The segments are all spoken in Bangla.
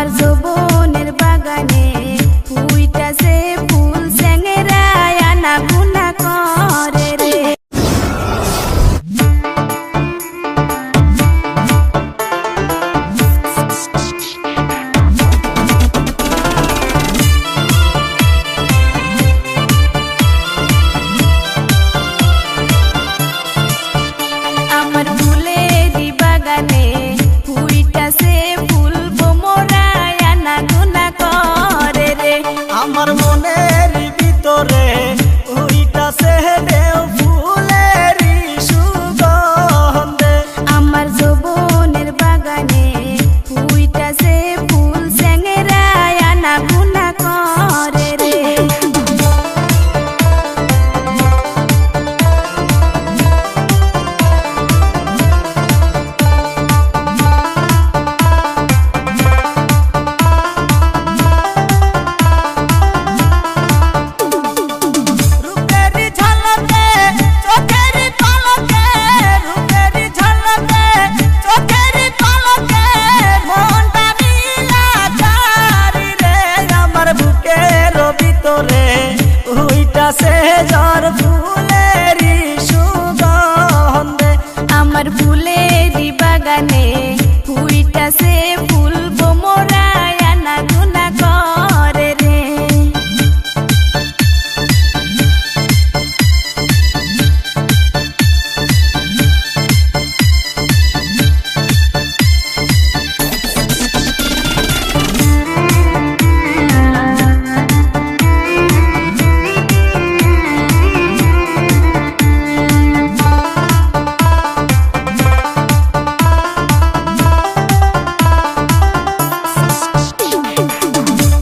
আমার যৌবনের বাগানে ফুইটাছে ফুল স্যাংরায় আনা গুনা করে রে। আমার ফুলেরই বাগানে ফুইটাছে ফুল বোমরায় আনা গুনা করে রে। আমার মনের ভিতরে উইটাছে দেও ফুলেরই সুগন্ধে। আমার যৌবনের বাগানে ফুইটাছে ফুল স্যাংরায় আনা গুনা করে রে। রূপেরই ঝলকে চোখেরই পলকে, রূপেরই ঝলকে চোখেরই পলকে মনটা নীলা জারি রে। আমার বুকের ভিতরে উইটাছে ঝড় ফুলেরই সুগন্ধে। আমার ফুলেরই বাগানে ফুইটাছে ফুল বোমরায় আনা গুনা করে রে।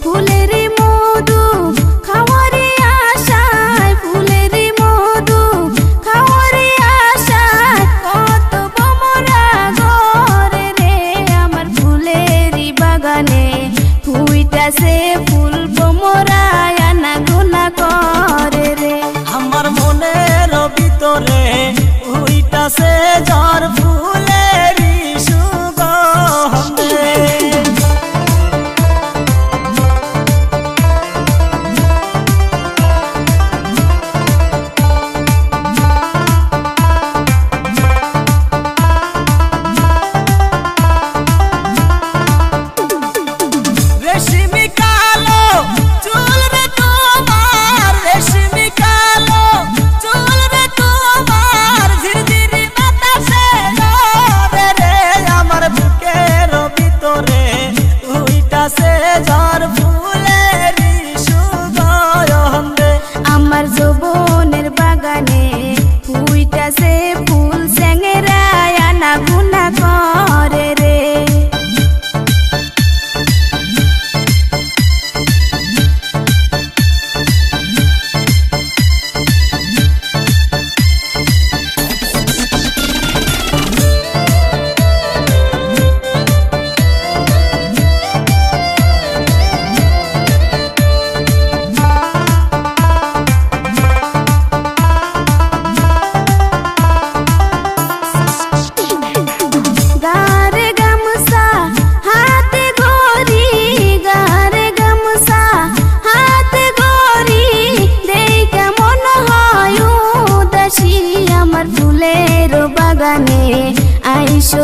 ফুলেরই মধু খাওয়ারই আশায়, ফুলেরই মধু খাওয়ারই আশায় কত বোমরা ঘরে রে। আমার ফুলেরই বাগানে ফুইটাছে ফুল বোমরায় আনা গুনা করে রে। আমার মনের ভিতরে উইটাছে ঝড় ফুলেরই সুগন্ধে। রেশমি কালো চুল রে তোমার, রেশমি কালো চুল রে তোমার ঝিরঝিরি বাতাসে লড়ে রে। আমার বুকের ভিতরে উইটাছে ঝড় ফুলেরই সুগন্ধে। আমার যৌবনের বাগানে ফুইটাছে ফুল স্যাংরায় আনা গুনা করে রে। গারে গামছা হাতে ঘড়ি, গারে গামছা হাতে ঘড়ি দেখা মন হয় উদাসী। আমার ফুলের বাগানে আইসো